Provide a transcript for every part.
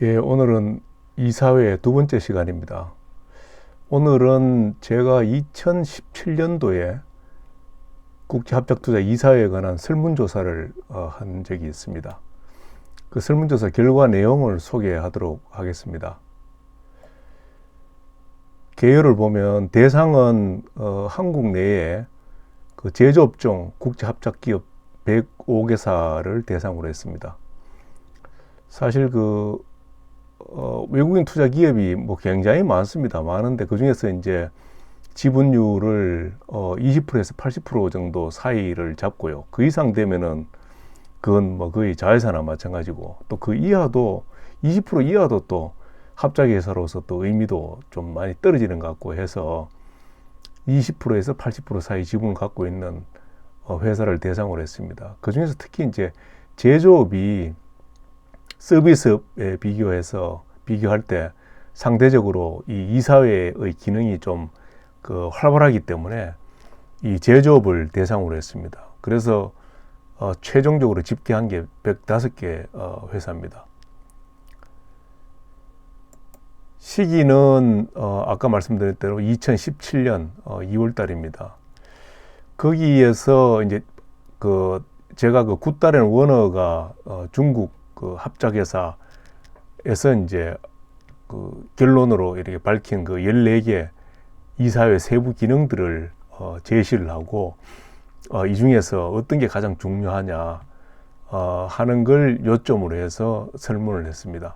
예, 오늘은 이사회 두 번째 시간입니다. 오늘은 제가 2017년도에 국제합작투자 이사회에 관한 설문조사를 한 적이 있습니다. 그 설문조사 결과 내용을 소개하도록 하겠습니다. 개요를 보면 대상은 한국 내에 그 제조업종 국제합작기업 105개사를 대상으로 했습니다. 사실 외국인 투자 기업이 뭐 굉장히 많습니다. 많은데 그 중에서 이제 지분율을 20%에서 80% 정도 사이를 잡고요. 그 이상 되면은 그건 뭐 거의 자회사나 마찬가지고, 또 그 이하도 20% 이하도 또 합작회사로서 또 의미도 좀 많이 떨어지는 것 같고 해서 20%에서 80% 사이 지분을 갖고 있는 회사를 대상으로 했습니다. 그 중에서 특히 이제 제조업이 서비스업에 비교할 때 상대적으로 이 이사회의 기능이 좀 활발하기 때문에 이 제조업을 대상으로 했습니다. 그래서 최종적으로 집계한 게 105개 회사입니다. 시기는 아까 말씀드린 대로 2017년 2월 달입니다. 거기에서 이제 제가 굿달앤 워너가 중국 합작회사에서 이제 결론으로 이렇게 밝힌 14개 이사회 세부 기능들을 제시를 하고, 이 중에서 어떤 게 가장 중요하냐 하는 걸 요점으로 해서 설문을 했습니다.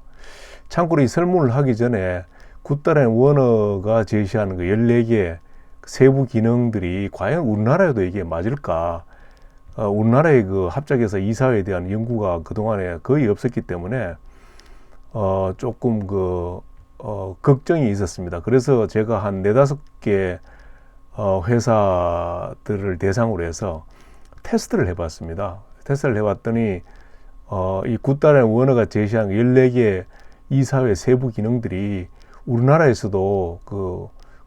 참고로 이 설문을 하기 전에 굿달앤 워너가 제시하는 14개 세부 기능들이 과연 우리나라에도 이게 맞을까? 우리나라의 합작회사 이사회에 대한 연구가 그동안에 거의 없었기 때문에 조금 걱정이 있었습니다. 그래서 제가 한 4-5개 회사들을 대상으로 해서 테스트를 해봤습니다. 테스트를 해봤더니 이 굿달앤 워너가 제시한 14개 이사회 세부 기능들이 우리나라에서도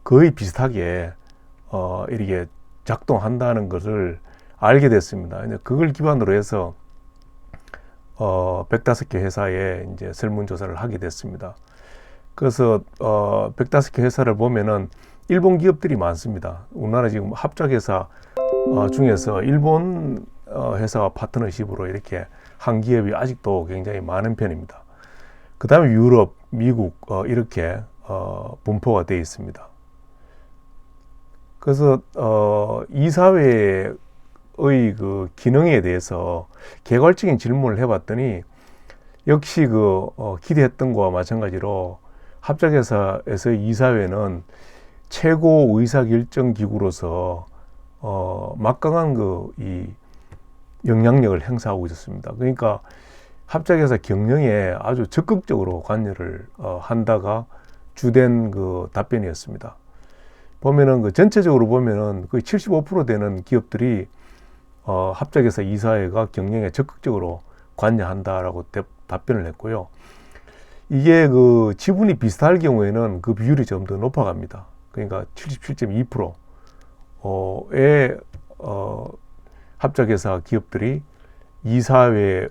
거의 비슷하게 이렇게 작동한다는 것을 알게 됐습니다. 그걸 기반으로 해서 105개 회사에 이제 설문조사를 하게 됐습니다. 그래서 105개 회사를 보면은 일본 기업들이 많습니다. 우리나라 지금 합작회사 중에서 일본 회사와 파트너십으로 이렇게 한 기업이 아직도 굉장히 많은 편입니다. 그 다음에 유럽, 미국 이렇게 분포가 되어 있습니다. 그래서 이사회의 기능에 대해서 개괄적인 질문을 해봤더니 역시 기대했던 거와 마찬가지로 합작회사에서의 이사회는 최고 의사결정기구로서 막강한 이 영향력을 행사하고 있었습니다. 그러니까 합작회사 경영에 아주 적극적으로 관여를 한다가 주된 답변이었습니다. 보면은 전체적으로 보면은 거의 75% 되는 기업들이 합작회사 이사회가 경영에 적극적으로 관여한다라고 답변을 했고요. 이게 지분이 비슷할 경우에는 그 비율이 좀 더 높아갑니다. 그러니까 77.2%의 합작회사 기업들이 이사회의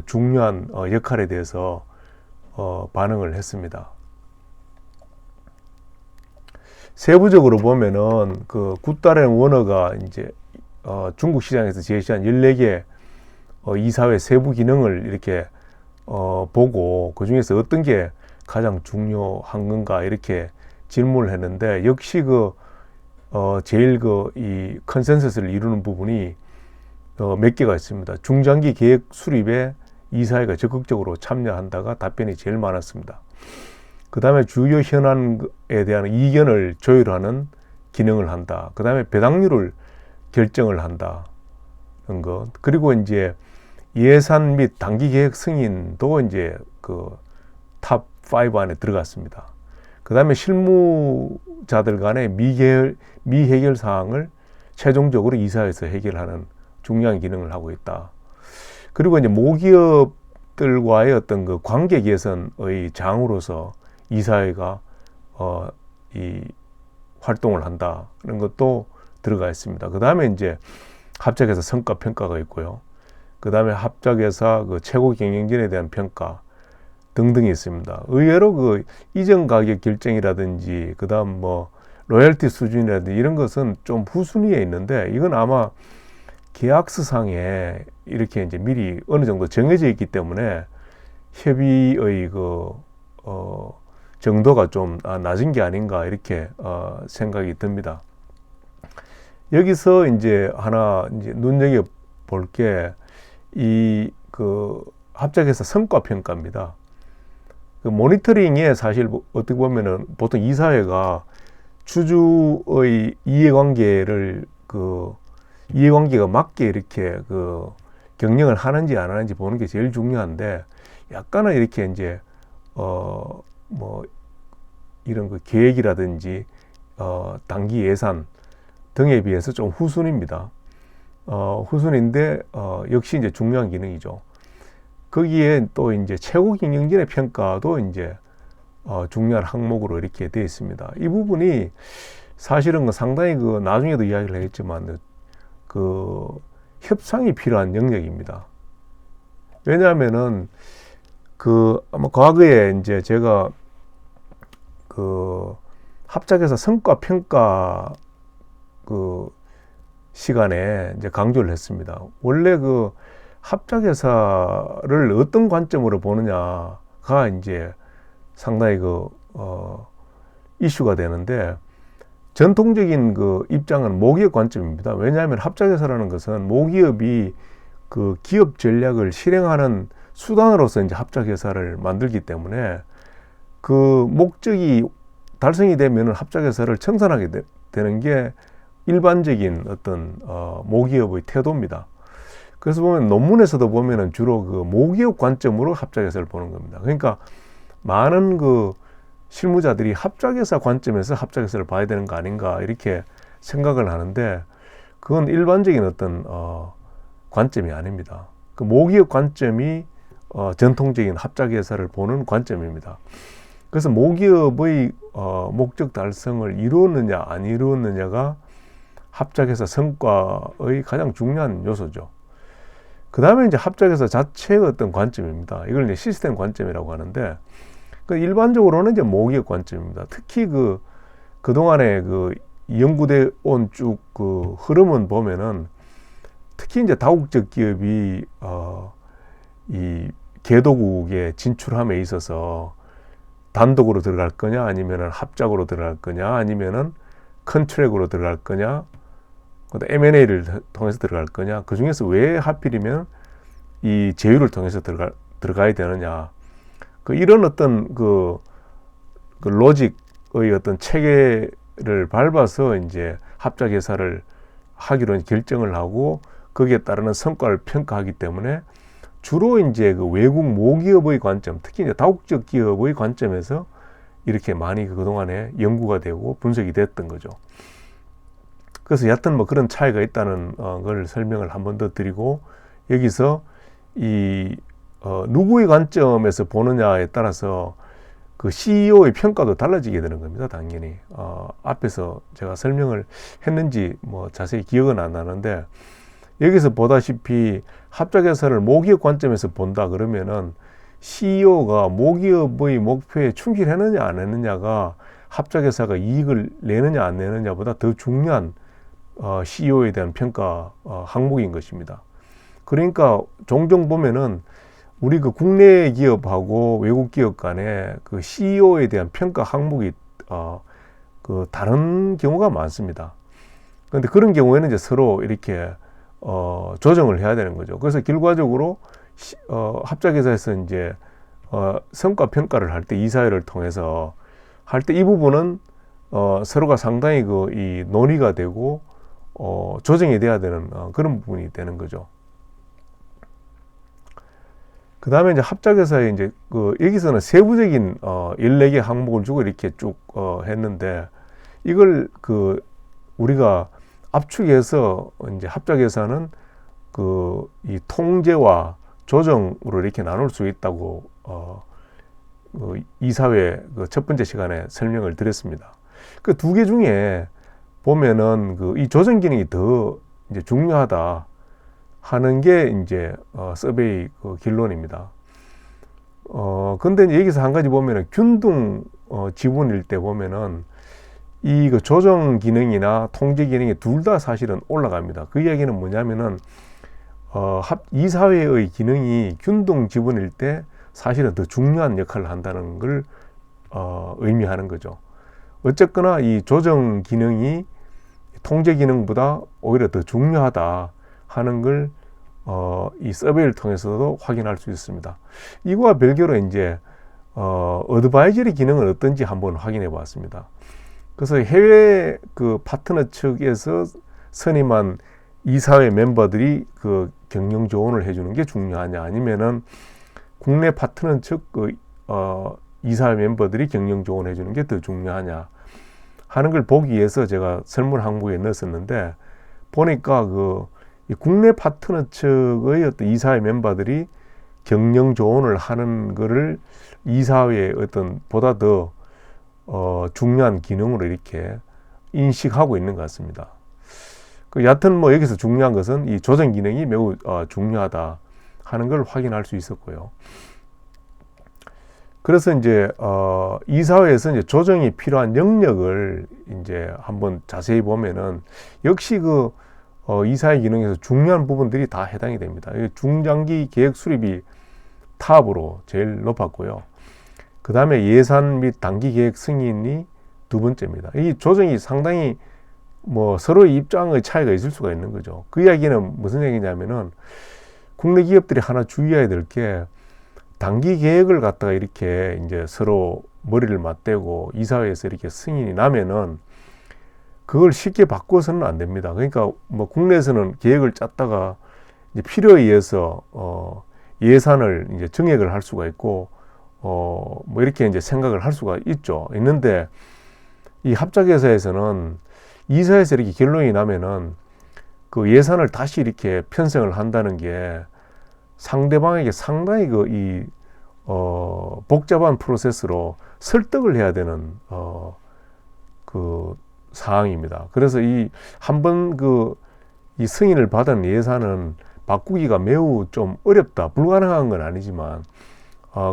중요한 역할에 대해서 반응을 했습니다. 세부적으로 보면은 굿달앤 워너가 이제 중국 시장에서 제시한 14개 이사회 세부 기능을 이렇게 보고 그 중에서 어떤 게 가장 중요한 건가 이렇게 질문을 했는데, 역시 제일 이 컨센서스를 이루는 부분이 몇 개가 있습니다. 중장기 계획 수립에 이사회가 적극적으로 참여한다가 답변이 제일 많았습니다. 그 다음에 주요 현안에 대한 이견을 조율하는 기능을 한다. 그 다음에 배당률을 결정을 한다는 것. 그리고 이제 예산 및 단기 계획 승인도 이제 탑 5 안에 들어갔습니다. 그 다음에 실무자들 간의 미해결 사항을 최종적으로 이사회에서 해결하는 중요한 기능을 하고 있다. 그리고 이제 모기업들과의 어떤 관계 개선의 장으로서 이사회가 이 활동을 한다는 것도 들어가 있습니다. 그 다음에 이제 합작회사 성과 평가가 있고요. 그 다음에 합작회사 최고 경영진에 대한 평가, 등등이 있습니다. 의외로 그 이전 가격 결정이라든지 그다음 뭐 로열티 수준이라든지 이런 것은 좀 후순위에 있는데, 이건 아마 계약서상에 이렇게 이제 미리 어느 정도 정해져 있기 때문에 협의의 정도가 좀 낮은 게 아닌가 이렇게 생각이 듭니다. 여기서 이제 하나 이제 눈여겨 볼 게 이 합작회사 성과 평가입니다. 그 모니터링에 사실 어떻게 보면은 보통 이사회가 주주의 이해관계를 이해관계가 맞게 이렇게 경영을 하는지 안 하는지 보는 게 제일 중요한데, 약간은 이렇게 이제 뭐 이런 계획이라든지 단기 예산 등에 비해서 좀 후순입니다. 후순인데 역시 이제 중요한 기능이죠. 거기에 또 이제 최고 경영진의 평가도 이제 중요한 항목으로 이렇게 되어 있습니다. 이 부분이 사실은 상당히 나중에도 이야기를 하겠지만 협상이 필요한 영역입니다. 왜냐하면은 아마 과거에 이제 제가 합작회사 성과 평가 시간에 이제 강조를 했습니다. 원래 합작회사를 어떤 관점으로 보느냐가 이제 상당히 이슈가 되는데, 전통적인 입장은 모기업 관점입니다. 왜냐하면 합작회사라는 것은 모기업이 기업 전략을 실행하는 수단으로서 이제 합작회사를 만들기 때문에 목적이 달성이 되면 합작회사를 청산하게 되는 게 일반적인 어떤 모기업의 태도입니다. 그래서 보면 논문에서도 보면은 주로 모기업 관점으로 합작회사를 보는 겁니다. 그러니까 많은 실무자들이 합작회사 관점에서 합작회사를 봐야 되는 거 아닌가 이렇게 생각을 하는데, 그건 일반적인 어떤 관점이 아닙니다. 모기업 관점이 전통적인 합작회사를 보는 관점입니다. 그래서 모기업의 목적 달성을 이루었느냐 안 이루었느냐가 합작회사 성과의 가장 중요한 요소죠. 그 다음에 이제 합작회사 자체의 어떤 관점입니다. 이걸 이제 시스템 관점이라고 하는데, 일반적으로는 이제 모기업 관점입니다. 특히 그동안에 연구돼 온 쭉 흐름은 보면은, 특히 이제 다국적 기업이 이 개도국에 진출함에 있어서 단독으로 들어갈 거냐, 아니면은 합작으로 들어갈 거냐, 아니면은 컨트랙으로 들어갈 거냐, M&A를 통해서 들어갈 거냐, 그 중에서 왜 하필이면 이 제휴를 통해서 들어가야 되느냐, 이런 어떤 로직의 어떤 체계를 밟아서 이제 합작회사를 하기로 결정을 하고 거기에 따르는 성과를 평가하기 때문에 주로 이제 외국 모기업의 관점, 특히 이제 다국적 기업의 관점에서 이렇게 많이 그동안에 연구가 되고 분석이 됐던 거죠. 그래서 여하튼 뭐 그런 차이가 있다는 걸 설명을 한 번 더 드리고, 여기서 누구의 관점에서 보느냐에 따라서 CEO의 평가도 달라지게 되는 겁니다. 당연히 앞에서 제가 설명을 했는지 뭐 자세히 기억은 안 나는데, 여기서 보다시피 합작회사를 모기업 관점에서 본다 그러면은 CEO가 모기업의 목표에 충실했느냐 안 했느냐가 합작회사가 이익을 내느냐 안 내느냐보다 더 중요한 CEO에 대한 평가 항목인 것입니다. 그러니까 종종 보면은 우리 국내 기업하고 외국 기업 간에 CEO에 대한 평가 항목이 다른 경우가 많습니다. 그런데 그런 경우에는 이제 서로 이렇게 조정을 해야 되는 거죠. 그래서 결과적으로 합작회사에서 이제 성과 평가를 할 때 이사회를 통해서 할 때 이 부분은 서로가 상당히 이 논의가 되고 조정이 돼야 되는 그런 부분이 되는 거죠. 그 다음에 이제 합작회사에 이제 여기서는 세부적인 14개 항목을 주고 이렇게 쭉 했는데, 이걸 우리가 압축해서 이제 합작회사는 이 통제와 조정으로 이렇게 나눌 수 있다고 이사회 첫 번째 시간에 설명을 드렸습니다. 그 두 개 중에 보면은 이 조정 기능이 더 이제 중요하다 하는 게 이제 서베이 결론입니다. 근데 여기서 한 가지 보면은 균등 지분일 때 보면은 이 조정 기능이나 통제 기능이 둘 다 사실은 올라갑니다. 그 이야기는 뭐냐면은 이사회의 기능이 균등 지분일 때 사실은 더 중요한 역할을 한다는 걸 의미하는 거죠. 어쨌거나 이 조정 기능이 통제 기능보다 오히려 더 중요하다 하는 걸 이 서베이를 통해서도 확인할 수 있습니다. 이거와 별개로 이제 어드바이저리 기능은 어떤지 한번 확인해 봤습니다. 그래서 해외 그 파트너 측에서 선임한 이사회 멤버들이 그 경영 조언을 해주는 게 중요하냐, 아니면은 국내 파트너 측 그 이사회 멤버들이 경영 조언을 해주는 게 더 중요하냐 하는 걸 보기 위해서 제가 설문 항목에 넣었었는데, 보니까 이 국내 파트너 측의 어떤 이사회 멤버들이 경영 조언을 하는 거를 이사회의 어떤 보다 더 중요한 기능으로 이렇게 인식하고 있는 것 같습니다. 여하튼 뭐 여기서 중요한 것은 이 조정 기능이 매우 중요하다 하는 걸 확인할 수 있었고요. 그래서 이제 이사회에서 이제 조정이 필요한 영역을 이제 한번 자세히 보면은 역시 이사회 기능에서 중요한 부분들이 다 해당이 됩니다. 중장기 계획 수립이 탑으로 제일 높았고요. 그 다음에 예산 및 단기 계획 승인이 두 번째입니다. 이 조정이 상당히 뭐 서로의 입장의 차이가 있을 수가 있는 거죠. 그 이야기는 무슨 얘기냐면은 국내 기업들이 하나 주의해야 될 게, 단기 계획을 갖다가 이렇게 이제 서로 머리를 맞대고 이사회에서 이렇게 승인이 나면은 그걸 쉽게 바꿔서는 안 됩니다. 그러니까 뭐 국내에서는 계획을 짰다가 이제 필요에 의해서 예산을 이제 증액을 할 수가 있고 뭐 이렇게 이제 생각을 할 수가 있는데, 이 합작회사에서는 이사회에서 이렇게 결론이 나면은 그 예산을 다시 이렇게 편성을 한다는 게 상대방에게 상당히 복잡한 프로세스로 설득을 해야 되는 그 사항입니다. 그래서 한번 이 승인을 받은 예산은 바꾸기가 매우 좀 어렵다, 불가능한 건 아니지만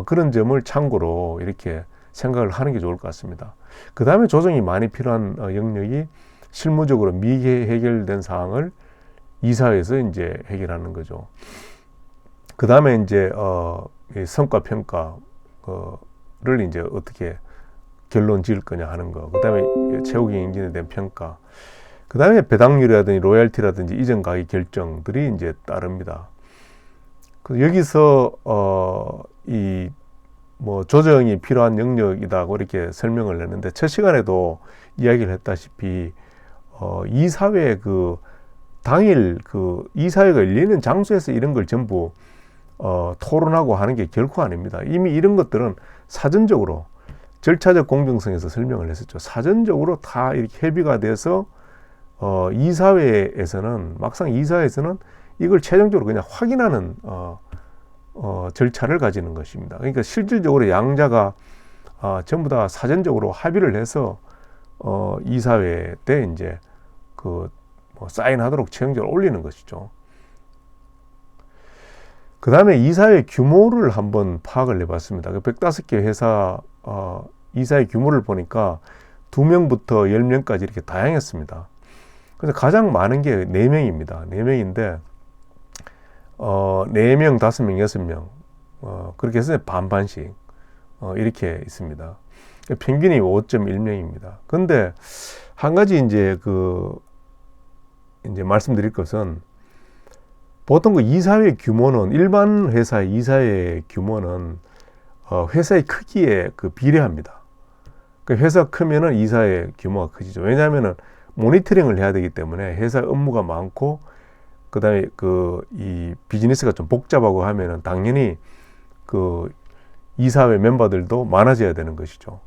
그런 점을 참고로 이렇게 생각을 하는 게 좋을 것 같습니다. 그 다음에 조정이 많이 필요한 영역이 실무적으로 미해결된 사항을 이사회에서 이제 해결하는 거죠. 그 다음에 이제 성과 평가를 이제 어떻게 결론 지을 거냐 하는 거. 그 다음에 최후 경영진에 대한 평가. 그 다음에 배당률이라든지 로열티라든지 이전 가격 결정들이 이제 따릅니다. 여기서 뭐 조정이 필요한 영역이다고 이렇게 설명을 했는데, 첫 시간에도 이야기를 했다시피 이사회 당일 이사회가 열리는 장소에서 이런 걸 전부 토론하고 하는 게 결코 아닙니다. 이미 이런 것들은 사전적으로 절차적 공정성에서 설명을 했었죠. 사전적으로 다 이렇게 협의가 돼서 이사회에서는 이걸 최종적으로 그냥 확인하는 절차를 가지는 것입니다. 그러니까 실질적으로 양자가 전부 다 사전적으로 합의를 해서 이사회 때 이제 사인하도록 최종적으로 올리는 것이죠. 그 다음에 이사회 규모를 한번 파악을 해봤습니다. 105개 회사 이사회 규모를 보니까 2명부터 10명까지 이렇게 다양했습니다. 그래서 가장 많은 게 4명입니다. 4명인데 4명, 5명, 6명 그렇게 해서 반반씩 이렇게 있습니다. 평균이 5.1명입니다. 근데 한 가지 이제 말씀드릴 것은, 보통 이사회 규모는 일반 회사의 이사회 규모는 회사의 크기에 비례합니다. 회사가 크면은 이사회 규모가 크지죠. 왜냐하면은 모니터링을 해야 되기 때문에 회사 업무가 많고, 그 다음에 이 비즈니스가 좀 복잡하고 하면은 당연히 이사회 멤버들도 많아져야 되는 것이죠.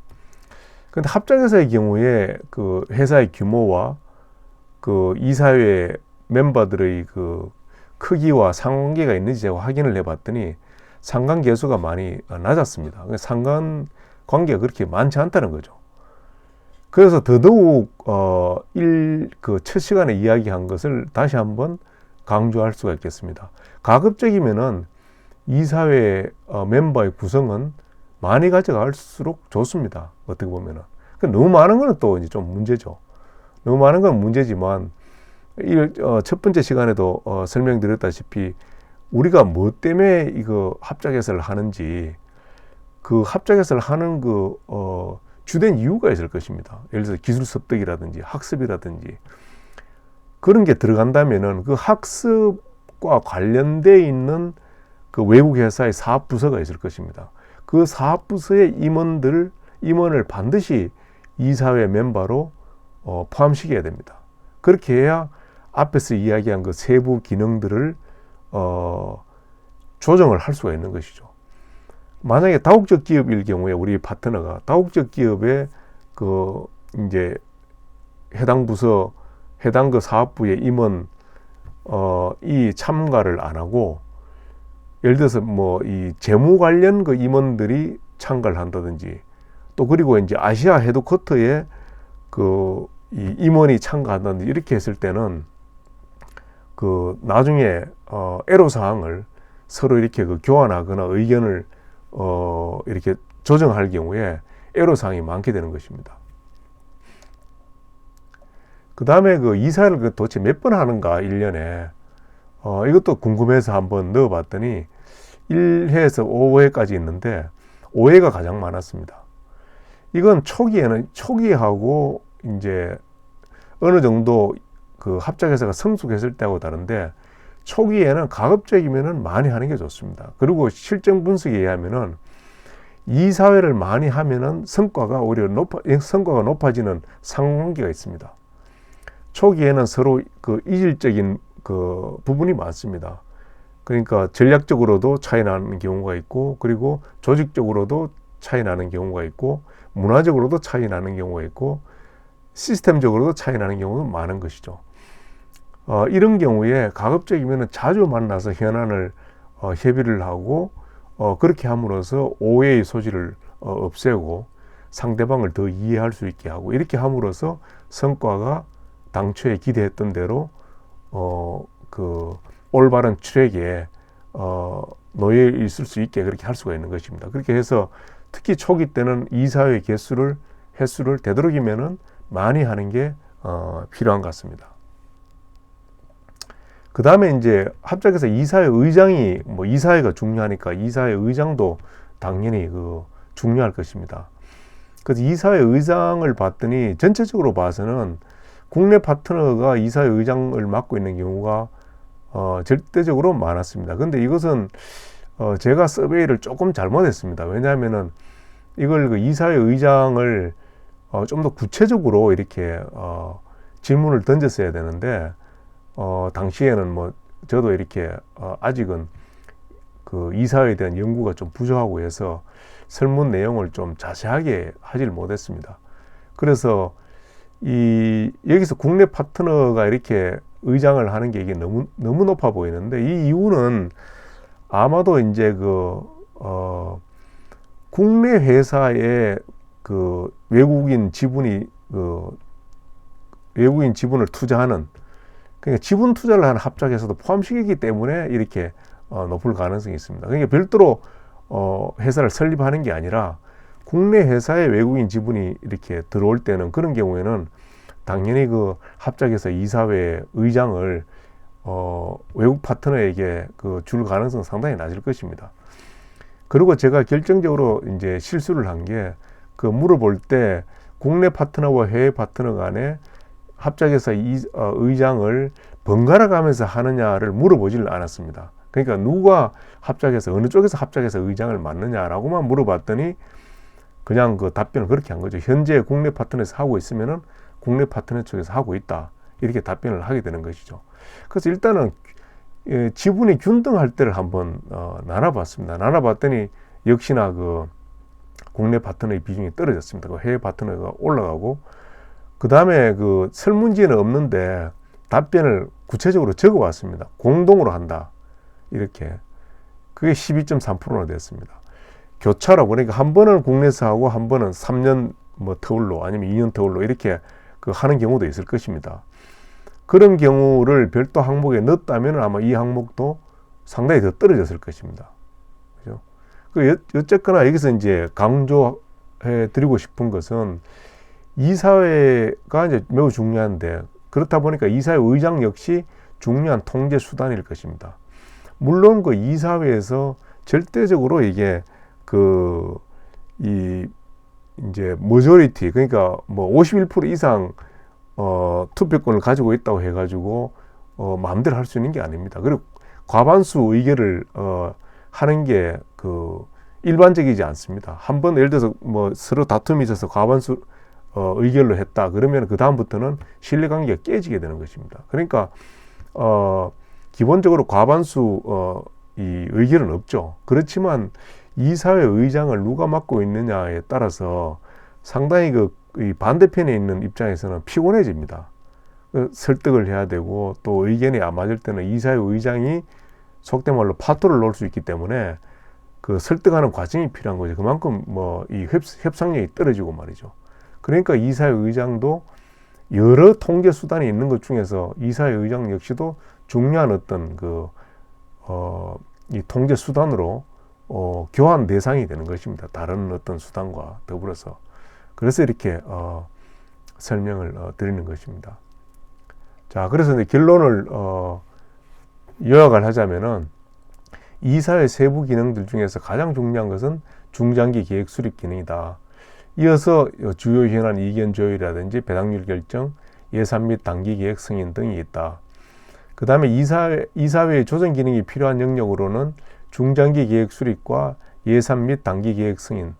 근데 합작회사의 경우에 회사의 규모와 이사회 멤버들의 크기와 상관계가 있는지 제가 확인을 해봤더니 상관계수가 많이 낮았습니다. 상관관계가 그렇게 많지 않다는 거죠. 그래서 더더욱 첫 시간에 이야기한 것을 다시 한번 강조할 수가 있겠습니다. 가급적이면은 이사회 멤버의 구성은 많이 가져갈수록 좋습니다. 어떻게 보면은. 너무 많은 거는 또 이제 좀 문제죠. 너무 많은 건 문제지만, 첫 번째 시간에도 설명드렸다시피, 우리가 뭐 때문에 이거 합작해서를 하는지, 그 합작해서를 하는 주된 이유가 있을 것입니다. 예를 들어서 기술 습득이라든지 학습이라든지, 그런 게 들어간다면은 그 학습과 관련돼 있는 그 외국 회사의 사업 부서가 있을 것입니다. 그 사업 부서의 임원을 반드시 이사회 멤버로 포함시켜야 됩니다. 그렇게 해야 앞에서 이야기한 그 세부 기능들을 조정을 할 수가 있는 것이죠. 만약에 다국적 기업일 경우에 우리 파트너가 다국적 기업의 이제 해당 부서, 해당 그 사업부의 임원 이 참가를 안 하고, 예를 들어서 이 재무 관련 그 임원들이 참가를 한다든지, 또 그리고 이제 아시아 헤드쿼터에 이 임원이 참가한다든지 이렇게 했을 때는 나중에 애로사항을 서로 이렇게 교환하거나 의견을 이렇게 조정할 경우에 애로사항이 많게 되는 것입니다. 그 다음에 이사를 도대체 몇 번 하는가 1년에 이것도 궁금해서 한번 넣어봤더니 1회에서 5회까지 있는데 5회가 가장 많았습니다. 이건 초기하고 이제 어느 정도 합작회사가 성숙했을 때하고 다른데, 초기에는 가급적이면은 많이 하는 게 좋습니다. 그리고 실정 분석에 의하면은 이사회를 많이 하면은 성과가 높아지는 상관관계가 있습니다. 초기에는 서로 이질적인 부분이 많습니다. 그러니까 전략적으로도 차이 나는 경우가 있고, 그리고 조직적으로도 차이 나는 경우가 있고, 문화적으로도 차이 나는 경우가 있고, 시스템적으로도 차이 나는 경우가 많은 것이죠. 이런 경우에 가급적이면 자주 만나서 현안을 협의를 하고, 그렇게 함으로써 오해의 소지를 없애고 상대방을 더 이해할 수 있게 하고, 이렇게 함으로써 성과가 당초에 기대했던 대로 올바른 트랙에 놓여 있을 수 있게 그렇게 할 수가 있는 것입니다. 그렇게 해서 특히 초기 때는 이사회 횟수를 되도록이면은 많이 하는 게 필요한 것 같습니다. 그 다음에 이제 합작해서 이사회 의장이 이사회가 중요하니까 이사회 의장도 당연히 중요할 것입니다. 그래서 이사회 의장을 봤더니 전체적으로 봐서는 국내 파트너가 이사회 의장을 맡고 있는 경우가 절대적으로 많았습니다. 근데 이것은 제가 서베이를 조금 잘못했습니다. 왜냐하면은 이걸 이사회 의장을 좀 더 구체적으로 이렇게 질문을 던졌어야 되는데, 당시에는 저도 이렇게 아직은 이사회에 대한 연구가 좀 부족하고 해서 설문 내용을 좀 자세하게 하질 못했습니다. 그래서 여기서 국내 파트너가 이렇게 의장을 하는 게 이게 너무 높아 보이는데, 이 이유는 아마도 이제 국내 회사에 외국인 지분을 투자하는, 그러니까 지분 투자를 하는 합작에서도 포함시키기 때문에 이렇게 높을 가능성이 있습니다. 그러니까 별도로 회사를 설립하는 게 아니라 국내 회사에 외국인 지분이 이렇게 들어올 때는, 그런 경우에는 당연히 합작에서 이사회 의장을 외국 파트너에게 줄 가능성은 상당히 낮을 것입니다. 그리고 제가 결정적으로 이제 실수를 한 게, 물어볼 때 국내 파트너와 해외 파트너 간에 합작회사 의장을 번갈아 가면서 하느냐를 물어보지를 않았습니다. 그러니까 누가 합작해서 어느 쪽에서 합작해서 의장을 맡느냐라고만 물어봤더니 그냥 답변을 그렇게 한 거죠. 현재 국내 파트너에서 하고 있으면은 국내 파트너 쪽에서 하고 있다, 이렇게 답변을 하게 되는 것이죠. 그래서 일단은 지분이 균등할 때를 한번 나눠봤습니다. 나눠봤더니 역시나 국내 파트너의 비중이 떨어졌습니다. 해외 파트너가 올라가고, 그 다음에 설문지에는 없는데 답변을 구체적으로 적어왔습니다. 공동으로 한다, 이렇게. 그게 12.3%나 됐습니다. 교차로, 그러니까 한 번은 국내에서 하고 한 번은 3년 터울로, 아니면 2년 터울로 이렇게 하는 경우도 있을 것입니다. 그런 경우를 별도 항목에 넣었다면 아마 이 항목도 상당히 더 떨어졌을 것입니다. 어쨌거나 여기서 이제 강조해 드리고 싶은 것은 이사회가 이제 매우 중요한데, 그렇다 보니까 이사회 의장 역시 중요한 통제 수단일 것입니다. 물론 그 이사회에서 절대적으로 이게 이제 머저리티, 그러니까 뭐 51% 이상 투표권을 가지고 있다고 해가지고 마음대로 할 수 있는 게 아닙니다. 그리고 과반수 의결을 하는 게 일반적이지 않습니다. 한번 예를 들어서 뭐 서로 다툼이 있어서 과반수 의결로 했다 그러면 그 다음부터는 신뢰관계가 깨지게 되는 것입니다. 그러니까 기본적으로 과반수 이 의결은 없죠. 그렇지만 이사회 의장을 누가 맡고 있느냐에 따라서 상당히 이 반대편에 있는 입장에서는 피곤해집니다. 설득을 해야 되고, 또 의견이 안 맞을 때는 이사회 의장이 속된 말로 파토를 놓을 수 있기 때문에 그 설득하는 과정이 필요한 거죠. 그만큼 뭐 이 협상력이 떨어지고 말이죠. 그러니까 이사회 의장도 여러 통제 수단이 있는 것 중에서 이사회 의장 역시도 중요한 어떤 이 통제 수단으로 교환 대상이 되는 것입니다. 다른 어떤 수단과 더불어서. 그래서 이렇게 설명을 드리는 것입니다. 자, 그래서 이제 결론을 요약을 하자면은 이사회 세부 기능들 중에서 가장 중요한 것은 중장기 기획 수립 기능이다. 이어서 주요 현안 이견 조율이라든지 배당률 결정, 예산 및 단기 계획 승인 등이 있다. 그 다음에 이사회의 조정 기능이 필요한 영역으로는 중장기 계획 수립과 예산 및 단기 계획 승인,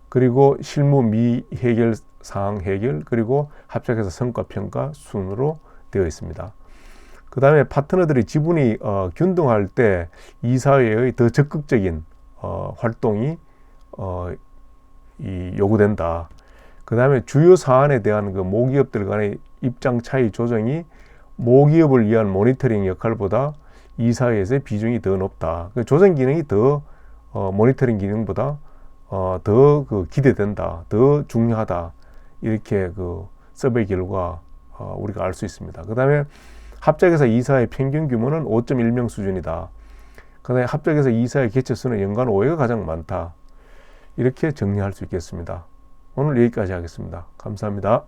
그리고 실무 미해결 사항 해결, 그리고 합작해서 성과 평가 순으로 되어 있습니다. 그 다음에 파트너들이 지분이 균등할 때 이사회의 더 적극적인 활동이 요구된다. 그 다음에 주요 사안에 대한 모기업들 간의 입장 차이 조정이 모기업을 위한 모니터링 역할보다 이사회에서의 비중이 더 높다. 조정 기능이 더 모니터링 기능보다 더 기대된다, 더 중요하다. 이렇게 서베이 결과 우리가 알 수 있습니다. 그 다음에 합작에서 이사회 평균 규모는 5.1명 수준이다. 그 다음에 합작에서 이사회 개최 수는 연간 5회가 가장 많다. 이렇게 정리할 수 있겠습니다. 오늘 여기까지 하겠습니다. 감사합니다.